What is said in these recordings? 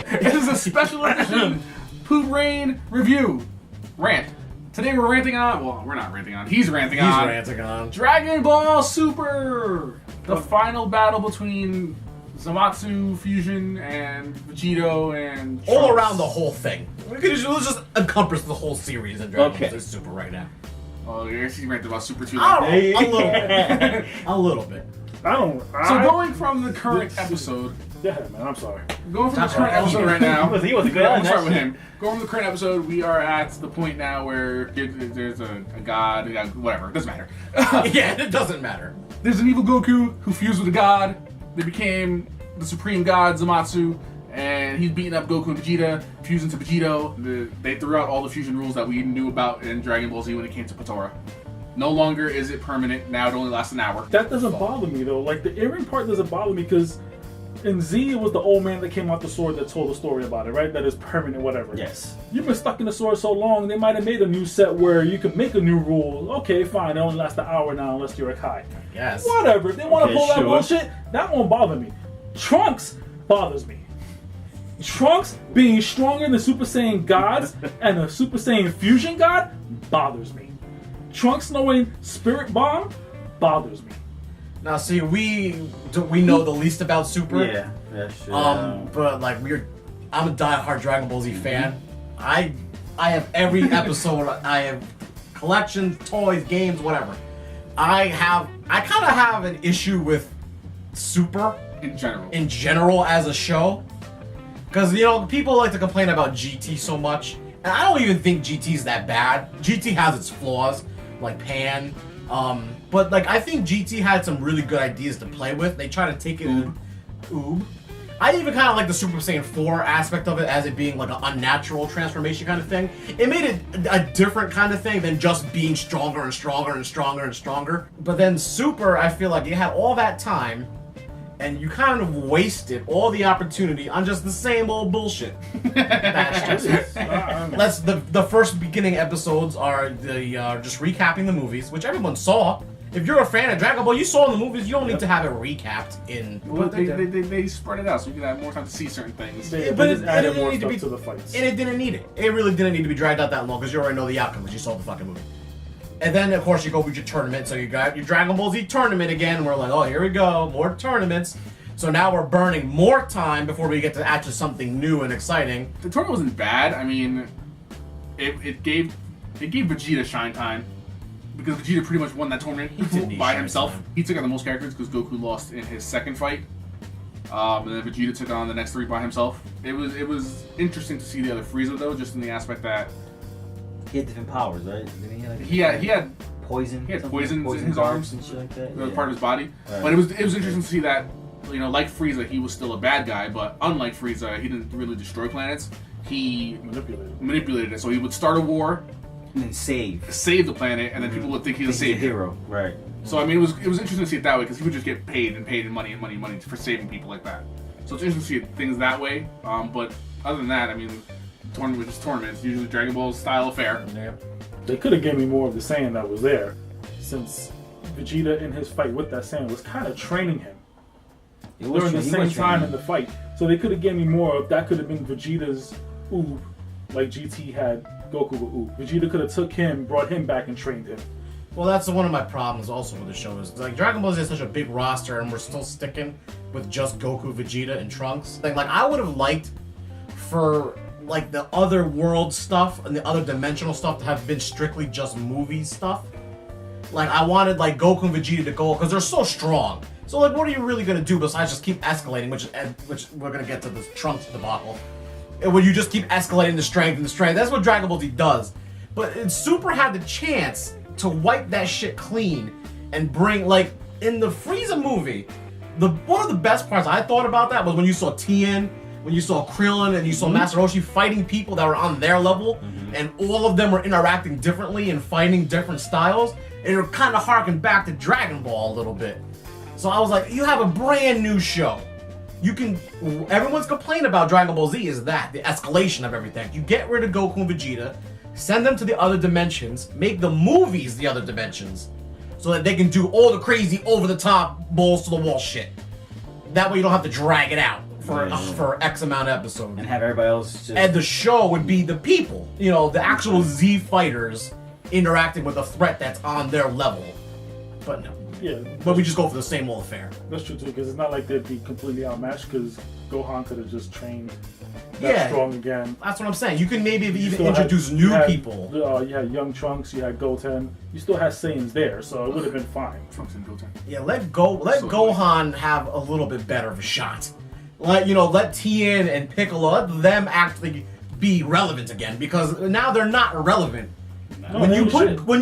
This is a special edition Poop Rain review. Rant. Today we're ranting on, well, we're not ranting on, he's ranting on Dragon Ball Super! The final battle between Zamasu Fusion and Vegito and Trunks. All around the whole thing. Let's just encompass the whole series in Dragon Ball Super right now. Oh, I guess he's ranting about Super 2. A little bit. A little bit. So going from the current episode... Yeah, man, I'm sorry. Going from the current episode right now... He was good. I'll start with him. Going from the current episode, we are at the point now where there's a god, whatever, it doesn't matter. Yeah, it doesn't matter. There's an evil Goku who fused with a god. They became the supreme god, Zamasu, and he's beating up Goku and Vegeta, fused into Vegito. They threw out all the fusion rules that we knew about in Dragon Ball Z when it came to Potara. No longer is it permanent, now it only lasts an hour. That doesn't bother me though. Like the earring part doesn't bother me because in Z, it was the old man that came out the sword that told the story about it, right? That is permanent, whatever. Yes. You've been stuck in the sword so long, they might have made a new set where you can make a new rule. Okay, fine, it only lasts an hour now unless you're a Kai. Yes. Whatever. If they want to pull that sure. bullshit, that won't bother me. Trunks bothers me. Trunks being stronger than Super Saiyan gods and a Super Saiyan fusion god bothers me. Trunks knowing Spirit Bomb bothers me. Now, see, we know the least about Super. Yeah, that's true. But like I'm a diehard Dragon Ball Z fan. I have every episode. I have collections, toys, games, whatever. I kind of have an issue with Super in general as a show, because people like to complain about GT so much, and I don't even think GT's that bad. GT has its flaws, like Pan. But like I think GT had some really good ideas to play with. They try to take it in Oob. I even kind of like the Super Saiyan 4 aspect of it as it being like an unnatural transformation kind of thing. It made it a different kind of thing than just being stronger and stronger and stronger and stronger. But then Super, I feel like you had all that time and you kind of wasted all the opportunity on just the same old bullshit. That's just the first beginning episodes are just recapping the movies, which everyone saw. If you're a fan of Dragon Ball, you saw in the movies. You don't need to have it recapped in. Well, they spread it out so you can have more time to see certain things. Yeah, but it added didn't more need to stuff be to the fights. And it didn't need it. It really didn't need to be dragged out that long because you already know the outcome because you saw the fucking movie. And then of course you go with your tournament. So you got your Dragon Ball Z tournament again. And we're like, oh, here we go, more tournaments. So now we're burning more time before we get to actually something new and exciting. The tournament wasn't bad. I mean, it gave Vegeta shine time. Because Vegeta pretty much won that tournament by himself. He took out the most characters because Goku lost in his second fight. And then Vegeta took on the next 3 by himself. It was interesting to see the other Frieza though, just in the aspect that he had different powers, right? Didn't he had poison. He had poison in his arms and shit like that. That was part of his body. Right. But it was interesting to see that, like Frieza, he was still a bad guy, but unlike Frieza, he didn't really destroy planets. He manipulated it. So he would start a war. And then save the planet, and then people would think he's a savior. Hero, right? So I mean, it was interesting to see it that way because he would just get paid and money for saving people like that. So it's interesting to see things that way. But other than that, I mean, tournament was just tournaments. Usually Dragon Ball style affair. Yeah. They could have given me more of the Saiyan that was there, since Vegeta in his fight with that Saiyan was kind of training him during the same time in the fight. So they could have given me more of that. Could have been Vegeta's Oob, like GT had Goku with Oob. Vegeta could have took him, brought him back, and trained him. Well, that's one of my problems also with the show is like Dragon Ball Z has such a big roster, and we're still sticking with just Goku, Vegeta, and Trunks. Like I would have liked for like the other world stuff and the other dimensional stuff to have been strictly just movie stuff. Like I wanted like Goku and Vegeta to go because they're so strong. So like, what are you really gonna do besides just keep escalating? Which we're gonna get to the Trunks debacle. When you just keep escalating the strength and the strength. That's what Dragon Ball Z does. But Super had the chance to wipe that shit clean and bring, like, in the Frieza movie, one of the best parts I thought about that was when you saw Tien, when you saw Krillin, and you saw Master Roshi fighting people that were on their level, and all of them were interacting differently and fighting different styles, and it kind of harkened back to Dragon Ball a little bit. So I was like, you have a brand new show. Everyone's complaint about Dragon Ball Z is that, the escalation of everything. You get rid of Goku and Vegeta, send them to the other dimensions, make the movies the other dimensions, so that they can do all the crazy over-the-top balls to the wall shit. That way you don't have to drag it out for X amount of episodes. And have everybody else just... And the show would be the people, you know, the actual Z fighters interacting with a threat that's on their level. But no. Yeah. But we just go for the same old affair. That's true too, because it's not like they'd be completely outmatched. Because Gohan could have just trained that strong again. That's what I'm saying. You can maybe You even still introduce new people. You had young Trunks, you had Goten. You still had Saiyans there, so it would have been fine. Trunks and Goten. Yeah, let Gohan have a little bit better of a shot. Let Tien and Piccolo, let them actually be relevant again, because now they're not irrelevant. No, When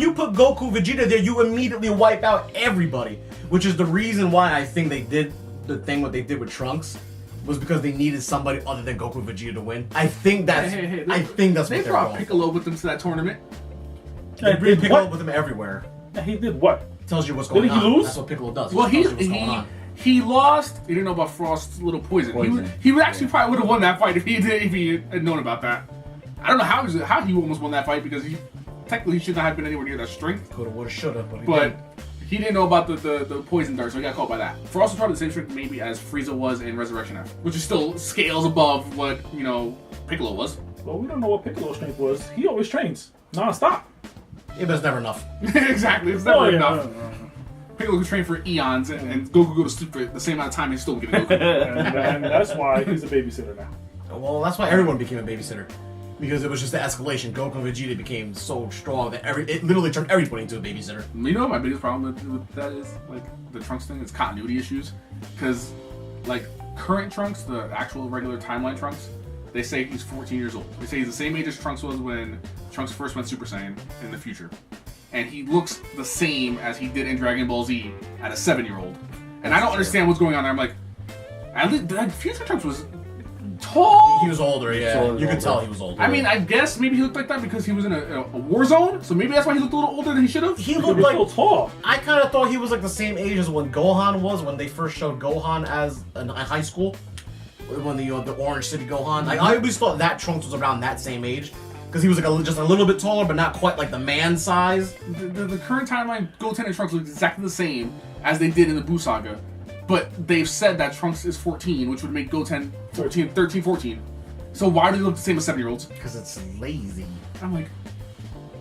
you put Goku, Vegeta there, you immediately wipe out everybody, which is the reason why I think they did what they did with Trunks, was because they needed somebody other than Goku, Vegeta to win. I think that's what They brought Piccolo with them to that tournament. They bring Piccolo with them everywhere. He did what? Tells you what's going on. Did he lose? That's what Piccolo does. Well, tells you what's going on. he lost. He didn't know about Frost's little poison. He would actually probably would have won that fight if he had known about that. I don't know how he almost won that fight, because technically he should not have been anywhere near that strength. Coulda, woulda, shoulda, but he didn't know about the poison dart, so he got caught by that. Frost was probably the same strength maybe as Frieza was in Resurrection F, which is still scales above what Piccolo was. Well, we don't know what Piccolo's strength was. He always trains non-stop. Yeah, but it's never enough. Exactly, it's never enough. No. Piccolo could train for eons, and Goku go to sleep for the same amount of time and still get Goku. and that's why he's a babysitter now. Well, that's why everyone became a babysitter. Because it was just the escalation. Goku and Vegeta became so strong that it literally turned everybody into a babysitter. You know what my biggest problem with that is? Like, the Trunks thing? It's continuity issues. Because, like, current Trunks, the actual regular timeline Trunks, they say he's 14 years old. They say he's the same age as Trunks was when Trunks first went Super Saiyan in the future. And he looks the same as he did in Dragon Ball Z at a 7-year-old. And I don't understand what's going on there. I'm like, at least the future Trunks was tall. He was older, yeah. You could tell he was older. I mean, I guess maybe he looked like that because he was in a war zone, so maybe that's why he looked a little older than he should have. He looked like so tall. I kind of thought he was like the same age as when Gohan was when they first showed Gohan as in high school, when the Orange City Gohan. I always thought that Trunks was around that same age because he was like just a little bit taller, but not quite like the man size. The current timeline, Goten and Trunks look exactly the same as they did in the Buu Saga. But they've said that Trunks is 14, which would make Goten 13, 14. So why do they look the same as 7-year-olds? Because it's lazy. I'm like,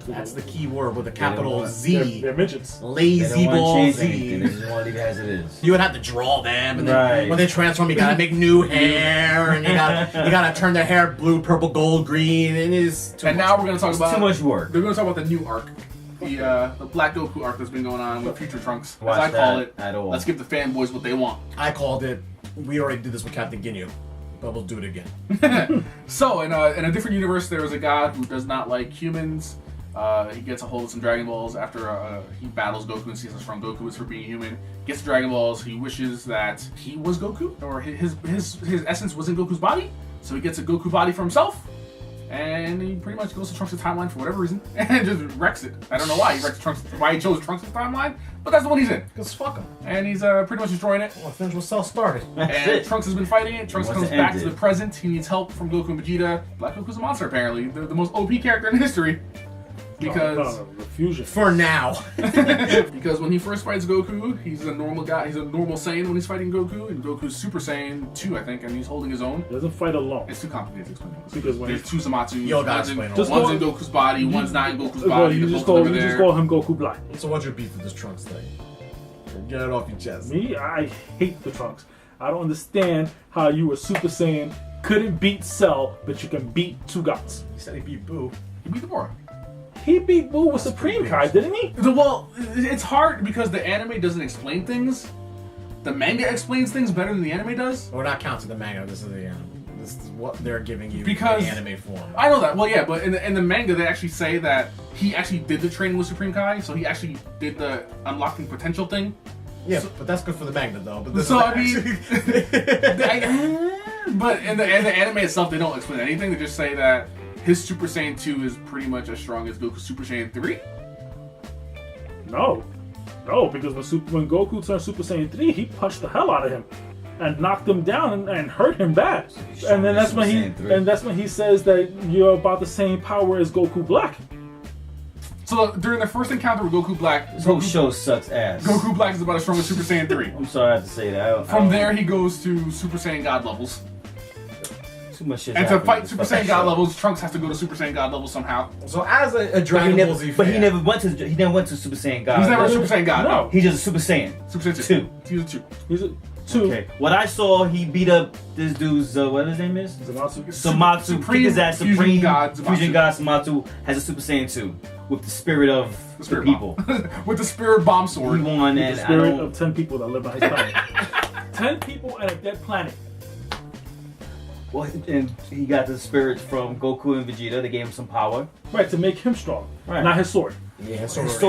that's the key word with a capital Z. They're midgets. Lazy ball Z. They just want to leave it as it is. You would have to draw them, and then when they transform, you gotta make new hair, and you gotta turn their hair blue, purple, gold, green, and it's too much. Now we're gonna talk about too much work. We're gonna talk about the new arc. The Black Goku arc that's been going on with Future Trunks, as Watch I call it. at all. Let's give the fanboys what they want. I called it. We already did this with Captain Ginyu, but we'll do it again. So, in a different universe, there is a god who does not like humans. He gets a hold of some Dragon Balls after he battles Goku and sees how strong Goku is for being human. Gets the Dragon Balls. He wishes that he was Goku, or his essence was in Goku's body. So he gets a Goku body for himself. And he pretty much goes to Trunks' timeline for whatever reason and just wrecks it. I don't know why he chose Trunks' timeline, but that's the one he's in. Because fuck him. And he's pretty much destroying it. Well, finish what Cell started. And Trunks has been fighting it. Trunks comes back to the present. He needs help from Goku and Vegeta. Black Goku's a monster, apparently. The most OP character in history. Because fusion. For now. Because when he first fights Goku, he's a normal guy. He's a normal Saiyan when he's fighting Goku, and Goku's Super Saiyan 2, I think, and he's holding his own. He doesn't fight alone. It's too complicated to explain. Because when there's two Zamatsu. One's in Goku's body, one's not in Goku's body. You just call him Goku Black. So what's your beef with this Trunks thing? Get it off your chest. Me, I hate the Trunks. I don't understand how you a Super Saiyan couldn't beat Cell, but you can beat two gods. He said he beat Boo. He beat the boy. He beat Boo with Supreme Kai, didn't he? Well, it's hard because the anime doesn't explain things. The manga explains things better than the anime does. We're not counting the manga. This is the anime. This is what they're giving you because in anime form. I know that. Well, yeah, but in the manga they actually say that he actually did the training with Supreme Kai, so he actually did the unlocking potential thing. Yeah, but that's good for the manga though. But so I mean, but in the anime itself they don't explain anything. They just say that his Super Saiyan 2 is pretty much as strong as Goku's Super Saiyan 3? No, because when Goku turned Super Saiyan 3, he punched the hell out of him and knocked him down and hurt him bad. And then that's when he says that you're about the same power as Goku Black. So during the first encounter with Goku Black, this whole show sucks ass. Goku Black is about as strong as Super Saiyan 3. I'm sorry I have to say that. From there he goes to Super Saiyan God levels. Too much shit. And to happened. fight Super Fuck that Saiyan God show. levels, Trunks has to go to Super Saiyan God level somehow. So as a But Dragon Ball Z fan, but he never went to Super Saiyan God. He's never a Super Saiyan God. No. He's just a Super Saiyan. Super Saiyan 2. He's a 2. He's a 2. Okay. What I saw, he beat up this dude's what his name is? Samatsu. Supreme Kicked his ass. Fusion Supreme God Zamasu. Fusion God Samatsu has a Super Saiyan 2 with the spirit of the people. With the spirit bomb He sword. won, The and I spirit don't. of 10 people that live on his planet. 10 people and a dead planet. Well, and he got the spirit from Goku and Vegeta. They gave him some power. Right, to make him strong. Right. Not his sword. yeah, His sword is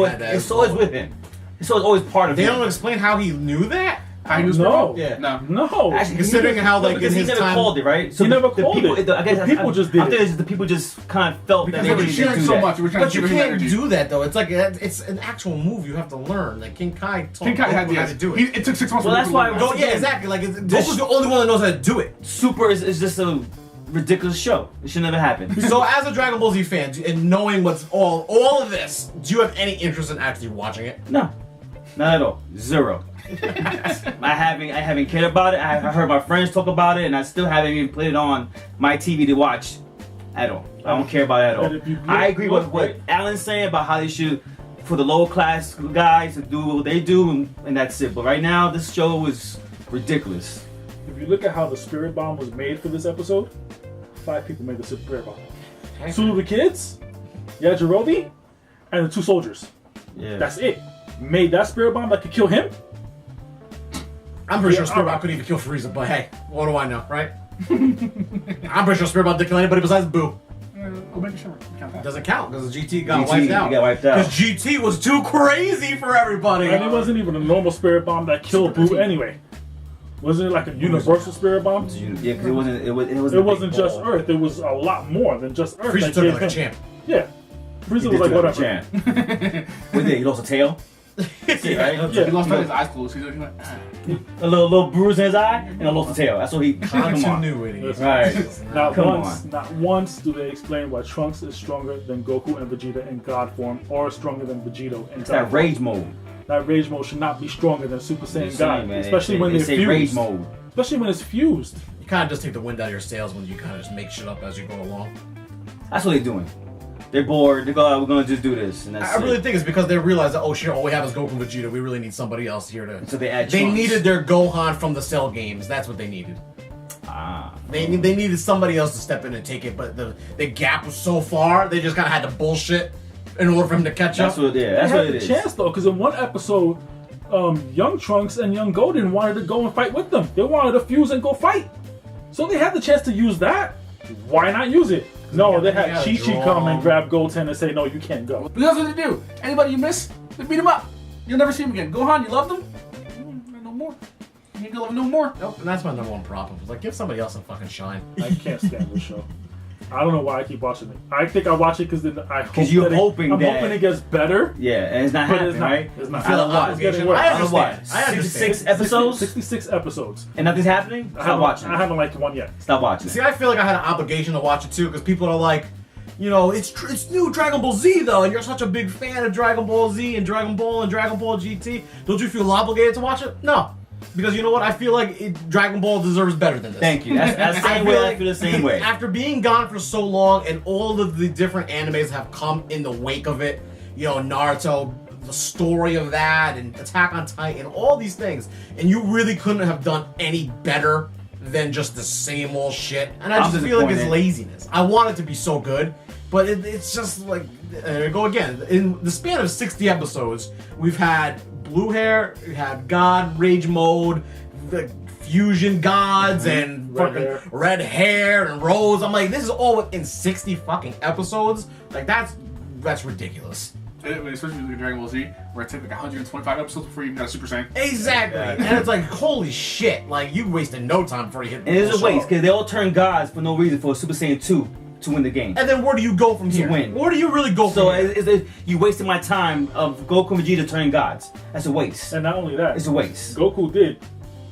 with him. His sword is always part of They him. don't explain how he knew that. How he was No. Yeah. No. No. Actually, Considering how, like, because in he his never time- called it, right? So He never called people, it. I guess The people just did I think it. it's the people just kind of felt Because that they were needed to cheering do so that. much. We were trying But to you give him can't energy. do that though. It's like it's an actual move you have to learn. Like King Kai taught King Kai had Goku how to do it. It took 6 months Well, for that's Goku to why learn Go, that. yeah, exactly. Like This- Goku's the only one that knows how to do it. Super is just a ridiculous show. It should never happen. So, as a Dragon Ball Z fan, and knowing what's all of this, do you have any interest in actually watching it? No, not at all. Zero. I haven't cared about it. I heard my friends talk about it, and I still haven't even put it on my TV to watch at all. I don't care about it And at if you all. I agree with look what at- Alan's saying about how they should, for the lower class guys to do what they do, and that's it. But right now, this show is ridiculous. If you look at how the spirit bomb was made for this episode, 5 people made the spirit bomb. 2 of the kids, Yajirobe, and the 2 soldiers. Yeah. That's it. Made that spirit bomb that could kill him. I'm pretty Yeah, sure Spirit Bomb alright. couldn't even kill Frieza, but hey, what do I know, right? I'm pretty sure Spirit Bomb didn't kill anybody besides Boo. Go make sure. Count It that. doesn't count because GT got GT wiped out. got wiped out. Because GT was too crazy for everybody. And it wasn't even a normal spirit bomb that killed Boo anyway. Wasn't it like a universal spirit bomb? Yeah, because it wasn't. It wasn't. It wasn't a big just ball. Earth. It was a lot more than just Earth. Frieza that took it gave like a him- champ. Yeah. Frieza He was did like, do it whatever. Champ. What did he lost a tail? That's it, right? Yeah. He lost his eyes closed. He went, A little bruise in his eye and a lost a tail. That's what he. Come on. Continuity. Listen. Right. Not Come not once do they explain why Trunks is stronger than Goku and Vegeta in God form, or stronger than Vegito in It's God that form. rage mode. That rage mode should not be stronger than Super Saiyan They God, say, man, especially they when say they're rage fused. mode. Especially when it's fused. You kind of just take the wind out of your sails when you kind of just make shit up as you go along. That's what they're doing. They're bored. They go, oh, we're gonna just do this, and that's I really it. think it's because they realize that, oh shit, all we have is Goku and Vegeta. We really need somebody else here to. So they add They Trunks. needed their Gohan from the Cell games. That's what they needed. Ah. They needed somebody else to step in and take it, but the gap was so far, they just kind of had to bullshit in order for him to catch That's up. what. Yeah. That's they what had it the is. chance though, because in one episode, young Trunks and young Golden wanted to go and fight with them. They wanted to fuse and go fight. So they had the chance to use that. Why not use it? No, they had gotta Chi-Chi draw. come and grab Goten and say, no, you can't go. but that's what they do. Anybody you miss, they beat him up. You'll never see him again. Gohan, you loved him? No more. You need to love him no more. Nope, and that's my number one problem. It's like, give somebody else a fucking shine. I can't stand this show. I don't know why I keep watching it. I think I watch it because then I hope you're that hoping I'm that- hoping it gets better. Yeah, and it's not But happening, it's not. right? It's not. I feel Out of what? It's getting obligation. worse. I Out of what? understand. I understand. 66 episodes, 66 episodes. and nothing's happening. Stop watching. I haven't liked one yet. Stop watching. See, I feel like I had an obligation to watch it too, because people are like, you know, it's new Dragon Ball Z though, and you're such a big fan of Dragon Ball Z and Dragon Ball GT. Don't you feel obligated to watch it? No, because you know what? I feel like Dragon Ball deserves better than this. Thank you. That's the same way. I feel the same way. After being gone for so long, and all of the different animes have come in the wake of it, you know, Naruto, the story of that, and Attack on Titan, all these things, and you really couldn't have done any better than just the same old shit. And I I'm just feel like it's disappointed. laziness. I want it to be so good, but it's just like, there you go again. In the span of 60 episodes, we've had blue hair, we had God, rage mode, the fusion gods, and Red fucking hair. red hair and rose. I'm like, this is all within 60 fucking episodes. Like, that's ridiculous. Especially with Dragon Ball Z, where it took like 125 episodes before you even got a Super Saiyan. Exactly. Yeah. And it's like, holy shit. Like, you wasted no time before you hit And it's the a waste show. because they all turn gods for no reason for Super Saiyan 2 to win the game. And then where do you go from To here? win. Where do you really go So from here? you wasted my time of Goku and Vegeta turning gods. That's a waste. And not only that, It's a waste. Goku did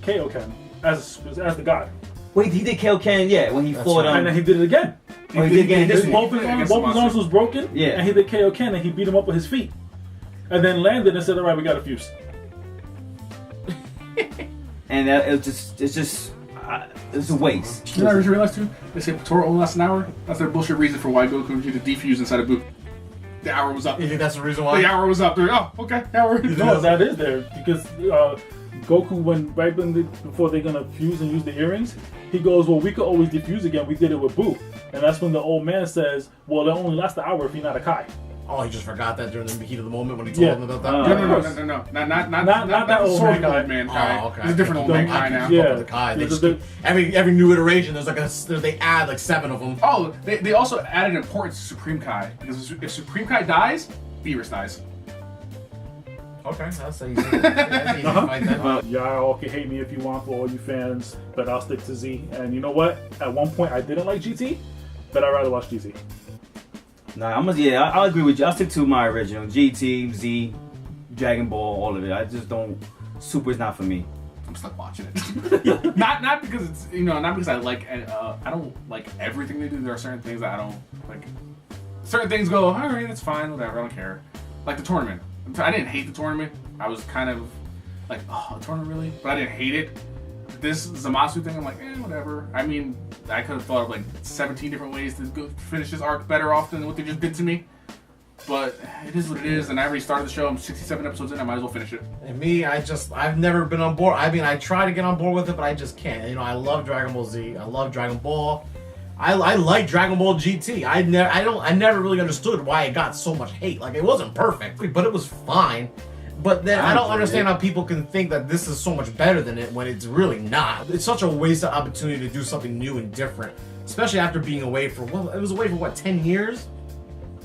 Kaioken as the god. Wait, he did kill Ken, yeah, when he fought right. And then he did it again. Oh, he did again this Both one. his arms was broken, Yeah. and he did Kaioken and he beat him up with his feet. And then landed and said, alright, we got to fuse. And it's just it's a waste. You know what I just realized too? They say Toro only lasts an hour. That's their bullshit reason for why Goku and Vegeta defused inside of Boo. The hour was up. You think that's the reason why? The hour was up. They're like, oh, okay, hour. No, that is there because Goku, before they're gonna fuse and use the earrings, he goes, "Well, we could always defuse again. We did it with Boo," and that's when the old man says, "Well, it only lasts an hour if you're not a Kai." Oh, he just forgot that during the heat of the moment when he told him about that. No. Not that old sword man old man Kai. Oh, okay. There's a different old man Kai now. Yeah, the Kai. They just keep, every new iteration, there's like they add like 7 of them. Oh, they also added importance to Supreme Kai because if Supreme Kai dies, Beerus dies. Okay, that's easy. That's easy to fight that. Y'all all can hate me if you want, for all you fans, but I'll stick to Z. And you know what? At one point, I didn't like GT, but I'd rather watch GT. Nah, I'll agree with you. I'll stick to my original GT, Z, Dragon Ball, all of it. I just don't. Super is not for me. I'm stuck watching it. not because it's not because I like I don't like everything they do. There are certain things that I don't like. Certain things go, all right, it's fine, whatever. I don't care. Like the tournament. I didn't hate the tournament. I was kind of like, oh, a tournament really? But I didn't hate it. This Zamasu thing, I'm like, whatever. I mean, I could have thought of like 17 different ways to go finish this arc better off than what they just did to me. But it is what it is, and I already started the show. I'm 67 episodes in. I might as well finish it. And me, I've never been on board. I mean, I try to get on board with it, but I just can't. I love Dragon Ball Z. I love Dragon Ball. I like Dragon Ball GT. I never really understood why it got so much hate. Like, it wasn't perfect, but it was fine. But then I don't understand how people can think that this is so much better than it when it's really not. It's such a wasted opportunity to do something new and different, especially after being away for it was away for 10 years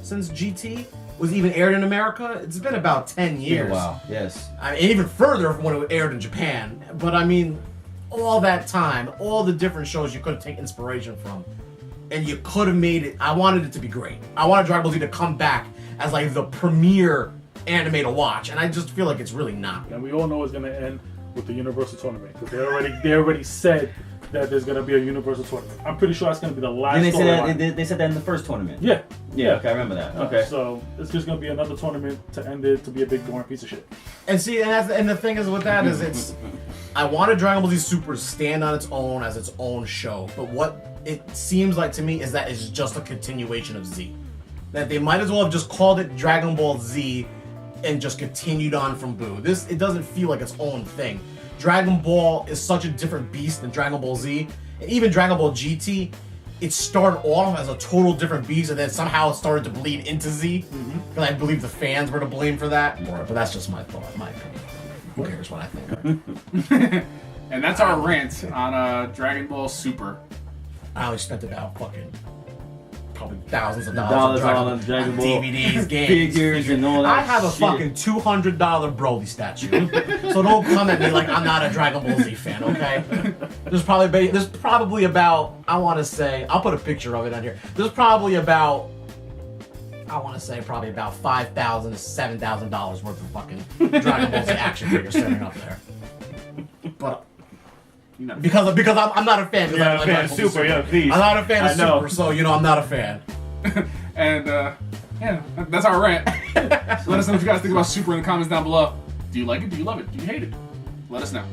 since GT was even aired in America. It's been about 10 years. Wow. Yes. I mean, even further when it aired in Japan. But I mean, all that time, all the different shows you could take inspiration from, and you could have made it. I wanted it to be great. I wanted Dragon Ball Z to come back as like the premier anime to watch, and I just feel like it's really not. And we all know it's going to end with the Universal Tournament because they already said that there's going to be a Universal Tournament. I'm pretty sure that's going to be the last. And they said that in the first tournament. Yeah. Okay, I remember that. Okay. So it's just going to be another tournament to end it to be a big boring piece of shit. And see, and the thing is with that is I wanted Dragon Ball Z Super to stand on its own as its own show, but what it seems like to me is that it's just a continuation of Z. That they might as well have just called it Dragon Ball Z and just continued on from Boo. It doesn't feel like its own thing. Dragon Ball is such a different beast than Dragon Ball Z. And even Dragon Ball GT, it started off as a total different beast and then somehow it started to bleed into Z. Because I believe the fans were to blame for that. But that's just my thought, my opinion. Who cares what I think? And that's our rant on Dragon Ball Super. I only spent about probably thousands of dollars on Dragon Ball DVDs, games, figures, and all that. I have a shit. fucking $200 Broly statue, so don't come at me like I'm not a Dragon Ball Z fan. Okay, there's probably about I want to say I'll put a picture of it on here. There's probably about $5,000 to $7,000 worth of fucking Dragon Ball Z action figures sitting up there, but. Because I'm not a fan. Yeah, I'm a fan of Super. Yeah, please. I'm not a fan of Super, so I'm not a fan. And yeah, that's our rant. So let us know what you guys think about Super in the comments down below. Do you like it? Do you love it? Do you hate it? Let us know.